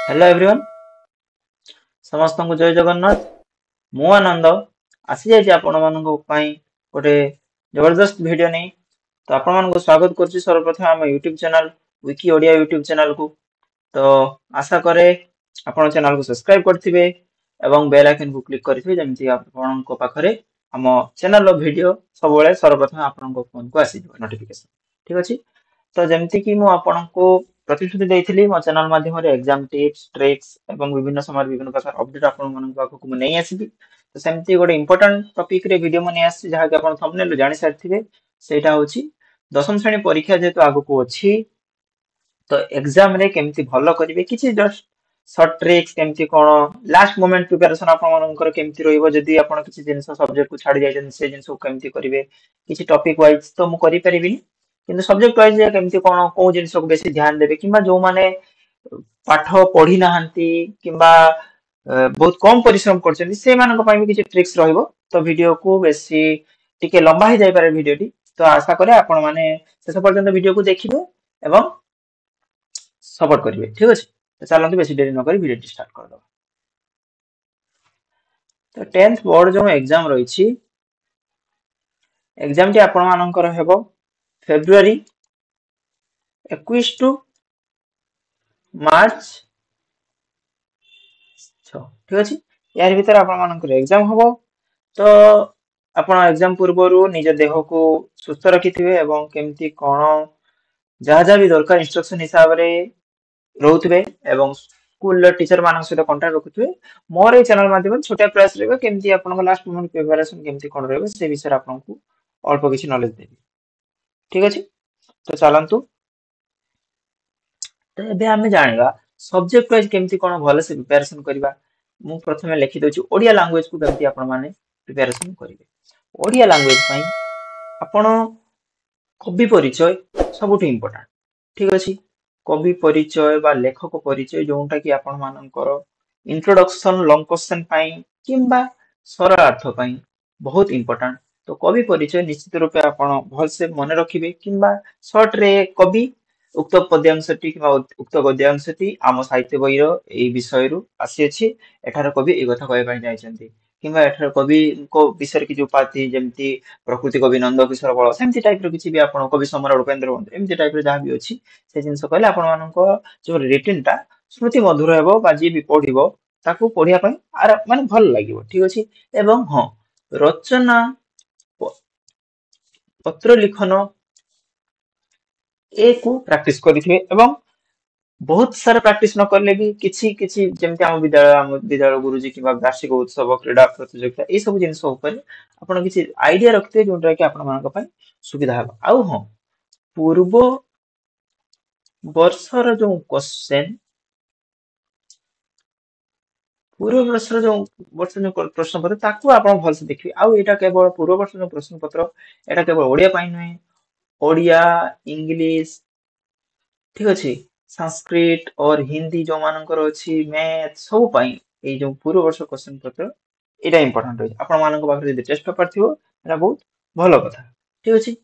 Hello everyone समस्त को जय जगन्नाथ मु आनंद आसी जाइए आपण मानक गोटे जबरदस्त वीडियो नहीं तो आपण मानक स्वागत करुच्ची सर्वप्रथम आम YouTube channel Vicky Odia YouTube channel को तो आशा करे आपण चैनल को सब्सक्राइब करथिबे एवं बेल आइकन को क्लिक करथिबे जेमति आपण को पाखरे हम चैनल रो वीडियो सब बेले सर्वप्रथम आपण को फोन को आसी नोटिफिकेशन ठीक अछि तो जमती कि मु आपनको प्रतिश्रुति देइथिली मो चैनल माध्यम रे एग्जाम टिप्स ट्रिक्स एवं विभिन्न समय विभिन्न प्रकार अपडेट आपण मानक पाखକୁ मु नै आसीबी तो सेमती गोटे इंपोर्टेंट टॉपिक रे वीडियो मने आसी जहा कि आपण थंबनेल जानि सारथिबे सेटा होची दशम श्रेणी परीक्षा जेतु आगु को अछि तो एग्जाम रे केमती भलो करिवे किछि जस्ट शॉर्ट ट्रिक्स केमती कोन लास्ट मोमेंट प्रिपरेशन आपण मानकर केमती रहइबो जदी आपण किछि जिंस सब्जेक्ट को छाडी जायछन से जिंस को केमती करिवे किछि टॉपिक वाइज तो मु करि परिबिनी किंतु सब्जेक्ट वाइज केमती कोन को जिंस को बेसी ध्यान देबे किबा जो माने पाठ पढ़ी नाहंती किबा बहुत कम परिश्रम करछन से मानक पई भी किछि ट्रिक्स रहइबो तो वीडियो को बेसी टिके लंबा ही जाय पारे वीडियो टी तो आशा करे आपण माने शेष पर्यंत वीडियो को देखिबे एवं सपोर्ट करिवे ठीक अछि तो चलंतु बेसी देरी न करी वीडियो स्टार्ट कर दो तो 10th बोर्ड जो एग्जाम रही छी एग्जाम टी आपण मानकर हेबो फेब्रुआरी 21 टू मार्च 6 ठीक अछि यार भीतर आपण मानकर एग्जाम होबो तो आपण एग्जाम पूर्वरु निज देह को सुस्थ रखिथिबे एवं केमती कोन जहा जहा भी दरकार इंस्ट्रक्शन हिसाब रे रहउथबे एवं स्कूल टीचर मानक सहित कांटेक्ट रखुथबे मोर ए चैनल माध्यम छोटा प्रयास रहबे केमती आपन लास्ट मोमेंट प्रिपरेशन केमती कोन रहबे से विषय आपन को अल्प किछि नॉलेज देबी ठीक अछि तो चलंतु तो एबे हमें जानिबा सब्जेक्ट वाइज केमती कोन भले से प्रिपरेशन करबा मु प्रथमे लिखि दोछि ओडिया लैंग्वेज को केमती आपन माने प्रिपरेशन करिवे ओडिया लैंग्वेज पई आपन कवि परिचय सबुठ इम्पोर्टेंट ठीक अछि कवि परिचय बा लेखक परिचय जोंटा कि आपण मानकर इंट्रोडक्शन लॉन्ग क्वेश्चन पाई किंबा सरल अर्थ पाई बहुत इम्पोर्टेंट तो कवि परिचय निश्चित रूपे आपण भल से मन रखिबे किंबा शॉर्ट रे कवि उक्त पद्यांशटी किंबा उक्त गद्यांशटी आम साहित्य बही रो एई विषय रु आसी अछि एठार कवि ए कथा कहै पई जायछन्ती किंबा एठार कवि को विषय कि जो उपाधि जेमती प्रकृति कवि नंद किशोर बळ सेमती टाइप रो किछि भी आपण कवि सम्राट उपेंद्र वंश एमती टाइप रो जहा भी अछि से जिंस कहले आपण मानको जो रिटन टा स्मृति मधुर हेबो बा जी भी पढिबो ताकू पढिया पई आर माने भल लागिवो ठीक अछि एवं हां रचना प- पत्र लिखन ए को प्रैक्टिस करिथिबे एवं बहुत सारा प्रैक्टिस न करले भी किछि किछि जेमति हम विद्यालय गुरुजी किबा वार्षिक उत्सव क्रीडा प्रतियोगिता ए सब जिंस ऊपर आपण किछि आइडिया रखते जोंटा कि आपण मानक पई सुविधा हेबा आउ हां पूर्व वर्षर जो क्वेश्चन पूर्व वर्षर जो वर्ष जो प्रश्न पत्र ताकू आपण भल से देखिबे आउ एटा केवल पूर्व वर्ष जो प्रश्न पत्र एटा केवल ओडिया पई नै ओडिया इंग्लिश ठीक अछि संस्कृत और हिंदी जो मानकर अछि मैथ सब पई ए जो पूर्व वर्ष क्वेश्चन पत्र एटा इंपोर्टेंट होय आपण मानक पाखरे जदि टेस्ट पेपर थिवो एटा बहुत भलो कथा ठीक अछि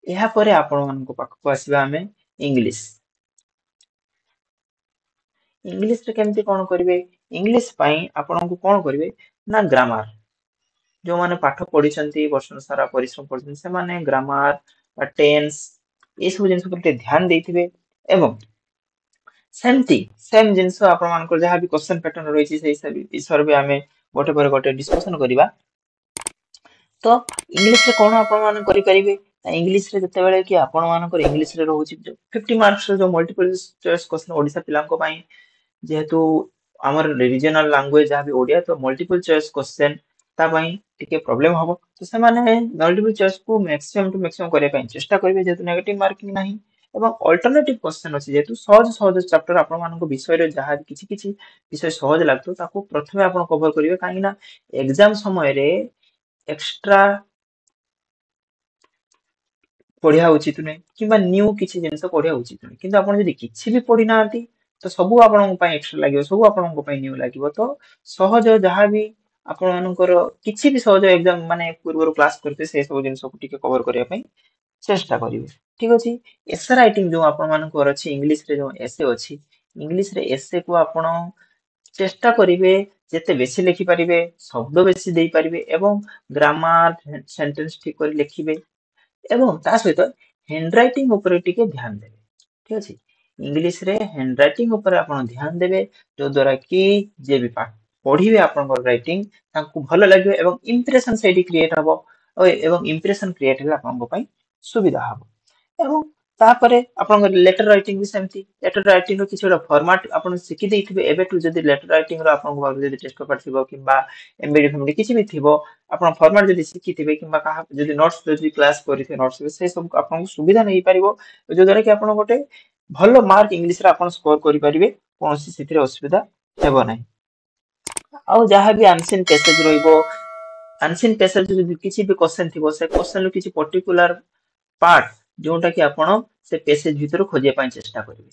एहा परे आपण मानक पाखको आसीबा हमें इंग्लिश इंग्लिश रे केमती कोन करिवे इंग्लिश पई आपण को कोन करिवे ना ग्रामर जो माने पाठ पढिसंती वर्ष सारा परिश्रम करछन से माने ग्रामर टेंस ए सब जिंस पर ध्यान देथिबे एवं सेमती सेम जिंस आपण मानकर जहा भी क्वेश्चन पैटर्न रहिछि से हिसाब विषय भी हमें गोटे पर गोटे डिस्कशन करिबा तो इंग्लिश रे कोन आपण मान करि परिबे इंग्लिश रे जते बेले कि आपण मानकर इंग्लिश रे रहउछि 50 मार्क्स रे जो मल्टीपल चॉइस क्वेश्चन ओडिसा पिलांको पई जेहेतु आमर रीजनल लैंग्वेज जहाँ भी ओडिया तो मल्टीपल चॉइस क्वेश्चन ता पई टिके प्रॉब्लम हबो तो से माने मल्टीपल चॉइस को मैक्सिमम टू मैक्सिमम करे पई चेष्टा करिवे जेतु नेगेटिव मार्किंग नाही एवं अल्टरनेटिव क्वेश्चन अछि जेतु सहज सहज चैप्टर आपण मानको विषय रे जहाँ किछि किछि विषय सहज लागतो ताको प्रथमे आपण कवर करिवे काहे ना एग्जाम समय रे एक्स्ट्रा पढ़िया उचित नै किबा न्यू किछि जिंस पढ़िया उचित नै किंतु आपण जदि किछि भी पढ़ी नांती तो सबु आपन पई एक्स्ट्रा लागियो सबु आपन पई न्यू लागियो तो सहज जहाँ भी आपण मानकर किछि भी सहज एग्जाम माने पूर्व क्लास करते से सब जिंस को टिके कवर करिया पई चेष्टा करिवे ठीक अछि एसे राइटिंग जो आपण मानकर अछि इंग्लिश रे जो एसे अछि इंग्लिश रे एसे को आपण चेष्टा करिवे जेते बेसी लिखि परिबे शब्द बेसी देई परिबे एवं ग्रामर सेंटेंस ठीक करी लिखिबे एवं ता सहित हैंडराइटिंग ऊपर टिके ध्यान देबे ठीक अछि इंग्लिश रे हैंडराइटिंग ऊपर आपण ध्यान देबे जो द्वारा कि जे भी पाठ पढिबे आपण राइटिंग तांको भलो लागबे एवं इंप्रेशन सेडी क्रिएट हबो एवं इंप्रेशन क्रिएट होला आपण पई सुविधा हबो एवं तापरे आपण लेटर राइटिंग भी सेमती लेटर राइटिंग रो किछ फॉर्मेट आपण सिखि देथिबे एबेटू जदी लेटर राइटिंग रो आपण को जदी टेस्ट पेपर थिबो किबा एमबीडी फैमिली किछ भी थिबो आपण फॉर्मेट जदी सिखि थिबे किबा कहा जदी नोट्स जदी क्लास करिथे नोट्स से सब आपण सुविधा नै परिबो जो द्वारा कि आपण गोटे भलो मार्क इंग्लिश रे आपण स्कोर करि परिबे कोनोसी सिथिरे असुविधा हेबो नै आ जहा भी आंसर पैसेज रहइबो आंसर पैसेज जदी किछि भी क्वेश्चन थिबो से क्वेश्चन रो किछि पर्टिकुलर पार्ट जोटा कि आपण से पैसेज भीतर खोजिया पाई चेष्टा करिवे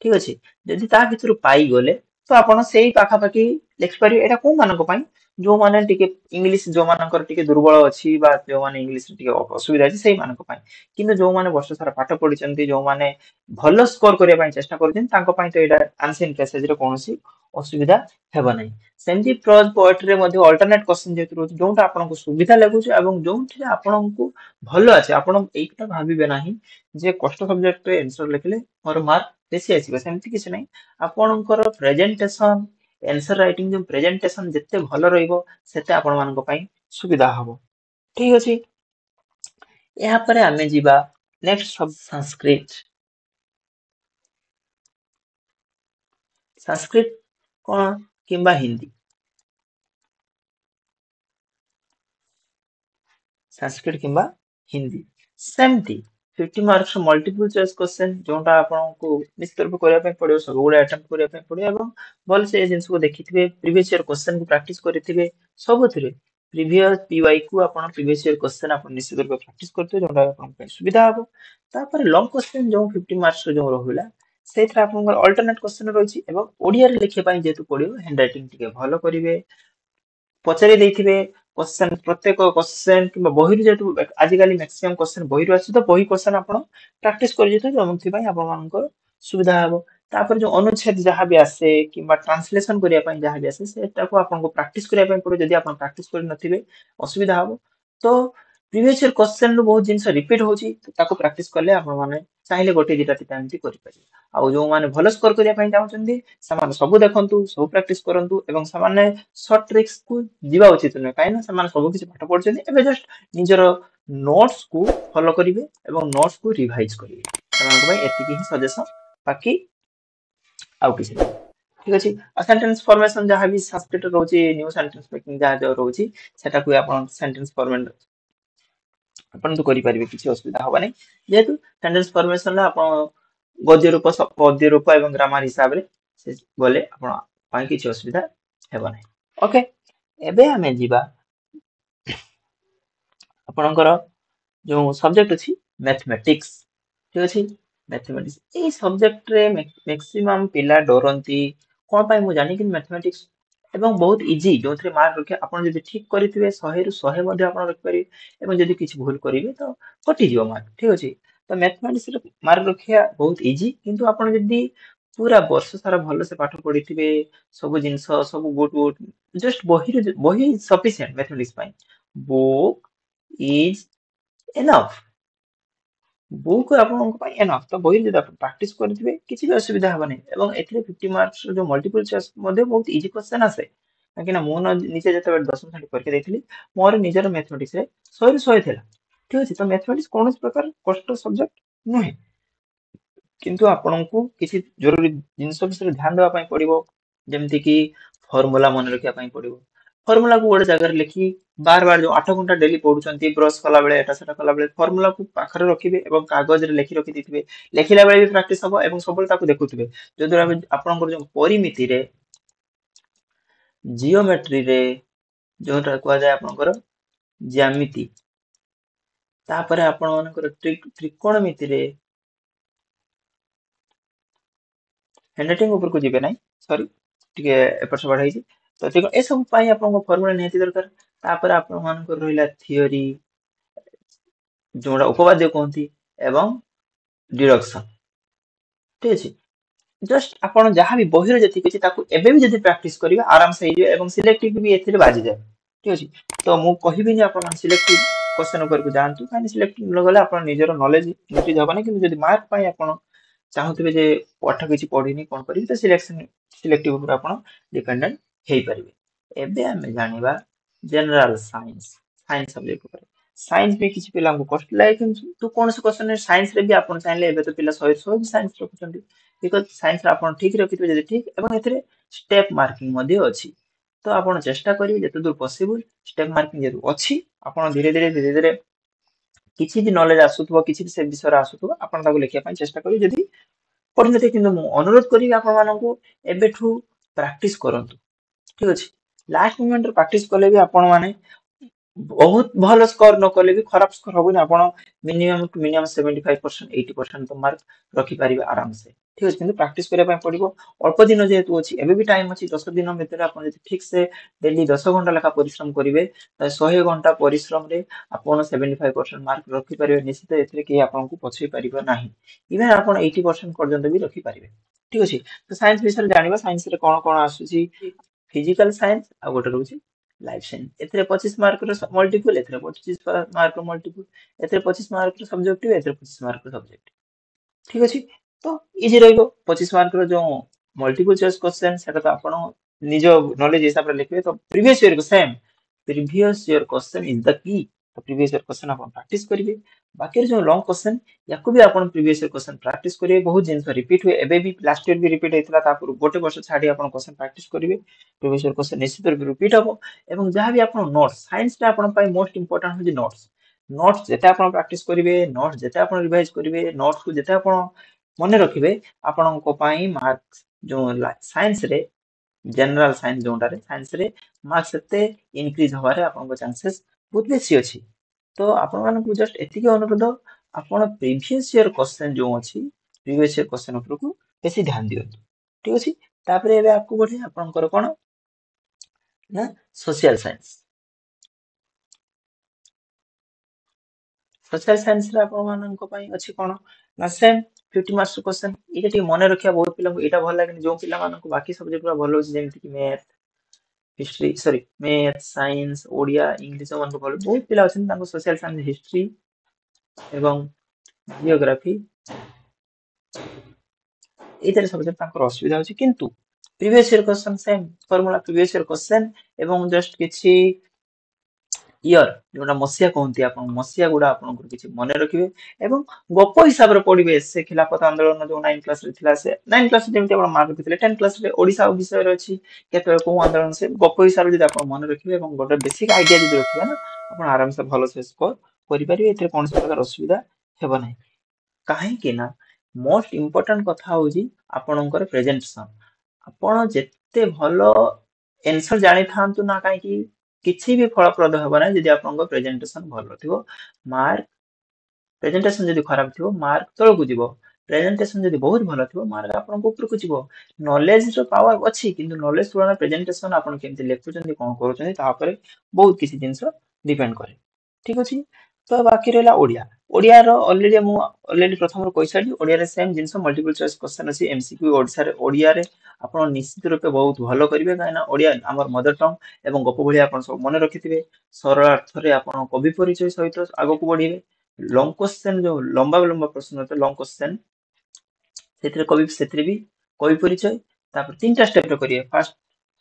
ठीक अछि जदि ता भीतर पाई गले तो आपण सेही पाखा पाखी लिखि परिवे एटा को मानको पाई जो माने टिके इंग्लिश जो मानकर टिके दुर्बल अछि बा जो माने इंग्लिश टिके असुविधा अछि सेही मानको पाई किंतु जो माने वर्ष सारा पाठ पढिचंती जो माने भलो स्कोर करिया पाई चेष्टा करथिन तांको पाई तो एटा आंसर पैसेज रे कोनोसी असुविधा हेबा नै सेमती प्रोज पोएट्री रे मध्ये अल्टरनेट क्वेश्चन जेतु रहउछ जोंटा आपनको सुविधा लागुछ एवं जोंठी आपनको भलो अछि आपण एटा भाबिबे नाही जे कष्ट सब्जेक्ट रे आंसर लिखले मोर मार्क बेसी आसीबे सेमती किछ नै आपणकर प्रेजेंटेशन आंसर राइटिंग जो प्रेजेंटेशन जत्ते भलो रहइबो सेते आपण मानको पई सुविधा हबो ठीक अछि यहाँ पर आमे जिबा नेक्स्ट शब्द संस्कृत संस्कृत कोन किंबा हिंदी संस्कृत किंबा हिंदी सेमती 50 मार्क्स मल्टीपल चॉइस क्वेश्चन जोंटा आपनको निश्चित रूप करिया पे पड़ियो सब गुडा अटेम्प्ट करिया पे पड़ियो एवं भल से जिंस को देखिथिबे प्रीवियस ईयर क्वेश्चन को प्रैक्टिस करिथिबे सबथिरे प्रीवियस पीवाई को आपण प्रीवियस ईयर क्वेश्चन आपण निश्चित रूप प्रैक्टिस करते जोंटा आपण पे सुविधा हबो तापर लॉन्ग क्वेश्चन जो 50 मार्क्स जो रहुला सेथरा आपण अल्टरनेट क्वेश्चन रहिछि एवं ओडिया रे लिखे पाई जेतु पड़ियो हैंडराइटिंग टिके भलो करिवे पचारि देथिबे क्वेश्चन प्रत्येक क्वेश्चन किबा बहिर जेतु आजिकाली मैक्सिमम क्वेश्चन बहिर आछि तो बही क्वेश्चन आपण प्रैक्टिस करि जेतु जमथि पई आपण मानकर सुविधा हबो तापर जो अनुच्छेद जहा भी आसे किबा ट्रांसलेशन करिया पई जहा भी आसे सेटा को आपण को प्रैक्टिस करिया पई पड़ो जदि आपण प्रैक्टिस करि नथिबे असुविधा हबो तो प्रीवियस ईयर क्वेश्चन रो बहुत जिंस रिपीट होची ताको प्रैक्टिस करले आपण माने चाहिले गोटे दिटा तिटा एमति करि परिबे आ जो माने भलो स्कोर करिया पई चाहउछन्ती समान सब देखंतु सब प्रैक्टिस करंतु एवं सामान्य शॉर्ट ट्रिक्स को जीवा उचित न काई ना समान सब किछि पाठ पढछन्ती एबे जस्ट निजर नोट्स को फॉलो करिवे एवं नोट्स को रिवाइज करिवे समान को भाई एतिकी ही सजेशन बाकी आउ किछि नै ठीक अछि सेंटेंस फॉर्मेशन जहा भी संस्कृत रहउची न्यू सेंटेंस मेकिंग जहा जो रहउची सेटा को आपण सेंटेंस फॉर्मेट आपण तो करि परिबे किछि असुविधा होबा नै जेतु सेंटेंस फॉर्मेशन ला आपण गद्य रूप एवं ग्रामर हिसाब रे से बोले आपण पाई किछि असुविधा हेबा नै ओके एबे हमें जीवा आपणकर जो सब्जेक्ट अछि मैथमेटिक्स ठीक अछि मैथमेटिक्स ए सब्जेक्ट रे मैक्सिमम पिला डरंती कोन पाई मु जानि कि मैथमेटिक्स एवं बहुत इजी जो थरे मार्क रखे आपण जदि ठीक करिथिबे 100 रु 100 मध्ये आपण रख पारि एवं जदि किछ भूल करिवे तो कटि जिवो मार्क ठीक अछि तो मैथमेटिक्स रे मार्क रखिया बहुत इजी किंतु आपण जदि पूरा वर्ष सारा भलो से पाठ पढिथिबे सब जिंस सब गुड गुड जस्ट बही सफिशिएंट मैथमेटिक्स पाई बुक इज एनफ बुक आपनको पाई एनफ तो बही जदि आपण प्रैक्टिस करथिबे किछि भी असुविधा हबा नै एवं एथिरे 50 मार्क्स जो मल्टीपल चॉइस मध्ये बहुत इजी क्वेश्चन आसे काकि ना मो निजे जते 10 श्रेणी परीक्षा देथिली मोर निजर मैथमेटिक्स रे 100 रु 100 थिला ठीक अछि तो मैथमेटिक्स कोनोस प्रकार कष्ट सब्जेक्ट नहे किंतु आपनको किछि जरूरी जिंस विषय ध्यान देबा पई पड़िबो जेमति कि फार्मूला मन रखिया पई पड़िबो फार्मूला को गोटे जगह लिखि बार बार जो 8 घंटा डेली पढुचंती ब्रश कला बेले एटा सेटा कला बेले फार्मूला को पाखरे रखिबे एवं कागज रे लिखि रखि दिथिबे लेखिला बेले भी प्रैक्टिस हबो एवं सबले ताको देखुथिबे जो द्वारा आपनकर जो परिमिति रे जियोमेट्री रे जोटा को जाय आपनकर ज्यामिति तापरे आपण मानकर त्रिकोणमिति रे हैंडराइटिंग ऊपर को जिबे नै सॉरी टिके एपर से बढ़ाई तो देखो ए सब पाई आपन फार्मूला निहति दरकार तापर आपन मानकर रहिला थियोरी जोड़ा उपपाद्य कहती एवं डिडक्शन ठीक अछि जस्ट आपण जहाँ भी बहिर जति किछि ताकू एबे भी जति प्रैक्टिस करिवे आराम से हिजे एवं सिलेक्टिव भी एथिरे बाजी जाए ठीक अछि तो मु कहिबि जे आपण सिलेक्टिव क्वेश्चन ऊपर को जानतु कानी सिलेक्टिव लगले आपण निजर नॉलेज इंक्रीज होबा नै कि जदि मार्क पाई आपण चाहूथिबे जे पाठ किछि पढिनी कोन करिवि तो सिलेक्टिव ऊपर आपण डिपेंडेंट हेई परिबे एबे हमें जानिबा जनरल साइंस साइंस सब्जेक्ट ऊपर साइंस भी किछि पिला को कष्ट लागे कि तू कोन से क्वेश्चन साइंस रे भी आपण चाहले एबे तो पिला 100 भी साइंस रखुचंदी बिकज साइंस आपण ठीक रखिथे जदि ठीक एवं एथिरे स्टेप मार्किंग मध्ये अछि तो आपण चेष्टा करिवे जते दूर पॉसिबल स्टेप मार्किंग जेतु अछि आपण धीरे धीरे किछि भी नॉलेज आसुथबो किछि भी से विषय रे आसुथबो आपण ताको लेखिया पई चेष्टा करिवे जदि पढिनथे किंतु मु अनुरोध करिवे आपण माननकु एबेठू प्रैक्टिस करंतु ठीक अछि लास्ट मोमेंट रे प्रैक्टिस कले भी आपण माने बहुत भल स्कोर न कले भी खराब स्कोर हबो आपण मिनिमम टू मिनिमम 75% 80% तो मार्क रखि परिबे आराम से ठीक अछि किंतु प्रैक्टिस करिया पय पडिबो अल्प दिन जेतु अछि एबे भी टाइम अछि 10 दिन भितर आपण जदि ठीक से डेली 10 घंटा लेखा परिश्रम करिवे 100 घंटा परिश्रम रे आपण 75% मार्क रखि परिबे निश्चित एथिरे कि आपण को पछै परिबो नाही इवन आपण 80% पर्यंत भी रखि परिबे ठीक अछि तो साइंस विषय जानिबा साइंस रे कोन कोन आसुची फिजिकल साइंस आ गोटे रहउची लाइफ साइंस एथिरे 25 मार्क रो मल्टीपल एथिरे 25 मार्क रो मल्टीपल एथिरे 25 मार्क रो सब्जेक्टिव एथिरे 25 मार्क रो सब्जेक्ट ठीक अछि तो इजी रहइबो 25 मार्क रो जो मल्टीपल चॉइस क्वेश्चन सेटा तो आपण निज नॉलेज हिसाब रे लिखबे तो प्रीवियस ईयर को same previous year question is the key तो प्रीवियस ईयर क्वेश्चन आपण प्रैक्टिस करिवे बाकी जो लॉन्ग क्वेश्चन याकू भी आपण प्रीवियस ईयर क्वेश्चन प्रैक्टिस करिवे बहुत जिंस रिपीट हुए एबे भी लास्ट ईयर भी रिपीट हेतला तापर गोटे वर्ष छाडी आपण क्वेश्चन प्रैक्टिस करिवे प्रीवियस ईयर क्वेश्चन निश्चित रूप रिपीट हबो एवं जहां भी आपण नोट्स साइंस रे आपण पाई मोस्ट इंपोर्टेंट होजी नोट्स नोट्स जेते आपण प्रैक्टिस करिवे नोट्स जेते आपण रिवाइज करिवे नोट्स को जेते आपण मने रखिबे आपणको पाई मार्क्स जो साइंस रे जनरल साइंस जोंटा रे साइंस रे मार्क्स सेते इंक्रीज होबारे आपनको चांसेस बहुत बेसी अछि तो आपण मानको जस्ट एतिके अनुरोध आपण प्रीवियस ईयर क्वेश्चन जो अछि प्रीवियस ईयर क्वेश्चन ऊपर को बेसी ध्यान दियो ठीक अछि तापरे एबे आपको बढ़े आपनकर कोन ना सोशल साइंस सोशल साइंस रे आपण मानको पई अछि कोन ना सेम 50 मार्क्स क्वेश्चन एटा टी मने रखिया बहुत पिला एटा भल लागनि जो पिला मानको बाकी सब्जेक्ट पूरा भल होछि जेमति कि math history sorry math science Odia English मानको भल बहुत पिला अछन ताको सोशल साइंस हिस्ट्री एवं जियोग्राफी एतरे सब्जेक्ट ताको असुविधा होछि किंतु previous year question same formula previous year question एवं जस्ट किछि इयर जोटा मसिया कहंती आपण मसिया गुडा आपण किछि मने रखिबे एवं गप हिसाब रे पढिबे से खिलाफत आंदोलन जो 9 क्लास रे थिला से 9 क्लास जेमति आपण मार्क दिले 10 क्लास रे ओडिसा विषय रे अछि केते को आंदोलन से गप हिसाब रे आपण मने रखिबे एवं गोटे बेसिक आईडिया जदि रखिबे ना आपण आराम से भलो से स्कोर करि परिबे एते कोन से प्रकार असुविधा हेबो नै काहे कि ना मोस्ट इंपोर्टेंट कथा होजी आपणकर प्रेजेंटेशन आपण जेते भलो आंसर जानि थांतु ना काहे कि किछि भी फलप्रद हेबो नै जदि आपणकर प्रेजेंटेशन भलो थिबो मार्क प्रेजेंटेशन जदि खराब थिबो मार्क तळकु जिवो प्रेजेंटेशन जदि बहुत भलो थिबो मार्क आपणको ऊपर को जिवो नॉलेज रो पावर अछि किंतु नॉलेज तुलना प्रेजेंटेशन आपण केमति लेखुचंदी कोन करूचंदी ता परे बहुत किछि जिंस डिपेंड करे ठीक अछि तो बाकी रहला ओडिया ओडिया रो ऑलरेडी प्रथम रो कहि साडी ओडिया रे सेम जिंस मल्टीपल चॉइस क्वेश्चन अछि एमसीक्यू ओडिसा रे ओडिया रे आपण निश्चित रूपे बहुत भलो करिवे काहे ना ओडिया हमर मदर टंग एवं गप भलिया आपण सब मने रखिथिबे सरल अर्थ रे आपण कवि परिचय सहित आगो को बढ़िबे लॉन्ग क्वेश्चन जो लंबा लंबा प्रश्न होते लॉन्ग क्वेश्चन सेतिरे कवि सेतिरे भी कवि परिचय तापर तीनटा स्टेप रे करिए फर्स्ट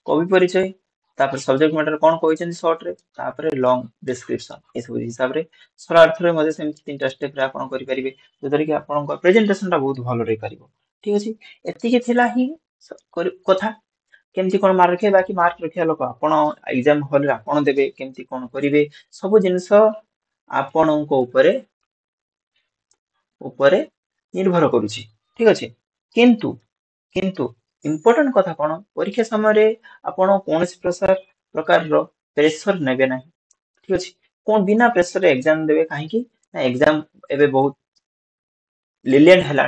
कवि परिचय तापर सब्जेक्ट मैटर कोन कहिचंदी शॉर्ट रे तापर लॉन्ग डिस्क्रिप्शन ए सब हिसाब रे सरल अर्थ रे मध्ये सेम तीनटा स्टेप रे आपण करि परिबे जोदर कि आपण प्रेजेंटेशन ता बहुत भलो रे करिवो ठीक अछि एतिके थिला ही कथा केमती कोन मार्क रखे बाकी मार्क रखिया लोक आपण एग्जाम हॉल रे आपण देबे केमती कोन करिवे सब जिंस आपणको ऊपर निर्भर करूची ठीक अछि किंतु किंतु इंपोर्टेंट कथा कोन परीक्षा समय रे आपण कोनसी प्रकार रो प्रेशर नेबे नाही ठीक अछि कोन बिना प्रेशर रे एग्जाम देबे काहे कि ना एग्जाम एबे बहुत लिलियंट हला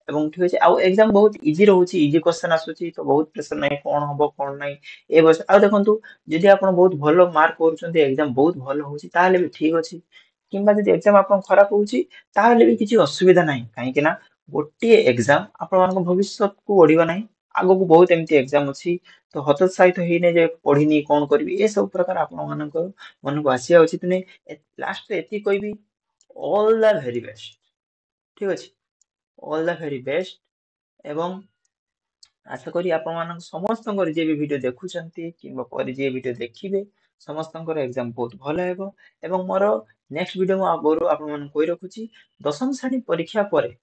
एवं ठीक अछि आ एग्जाम बहुत इजी रहउची इजी क्वेश्चन आसुची तो बहुत प्रेशर नाही कोन हबो कोन नाही ए बस आ देखंतु जदि आपण बहुत भलो मार्क करूचंती एग्जाम बहुत भलो होउची ताले भी ठीक अछि किंबा जदि एग्जाम आपण खराब होउची ताले भी किछि असुविधा नाही काहे कि ना गोटे एग्जाम आपण भविष्य को बढ़िबा नहीं आगो को बहुत एमती एग्जाम अच्छी तो हतोत्साहित तो होने जे पढ़ीनी कौन करी ये सब प्रकार आपण मन को आसिया उचित नहीं लास्ट एति कहबी ऑल द वेरी बेस्ट ठीक अछि ऑल द वेरी बेस्ट एवं आशा करी आपण मान समस्त जे भी वीडियो देखुचंती किंबा पर जे वीडियो देखिबे समस्त एग्जाम बहुत भल हेबो एवं मोर नेक्स्ट वीडियो मु आगरो आपण मान कोइ रखुची दशम श्रेणी परीक्षा परे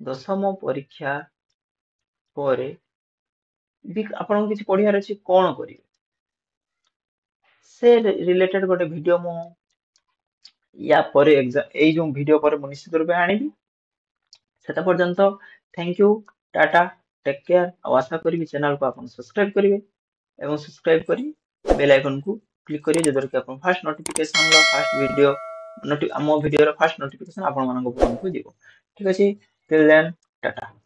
दशम परीक्षा परे भी आपण किछि पढियार अछि कोन करिवे से रिलेटेड गोटे वीडियो मु या परे एग्जाम एई जो वीडियो पर मु निश्चित रूपे आनिबी सेता पर्यंत thank you tata take care और आशा करी चैनल को आपण सब्सक्राइब करिवे एवं सब्सक्राइब करी बेल आइकन को क्लिक करिए जदर कि आपण फास्ट नोटिफिकेशन लो फास्ट वीडियो आम वीडियो रो फास्ट नोटिफिकेशन आपण मानको फोन को दिबो ठीक अछि टिल देन टाटा।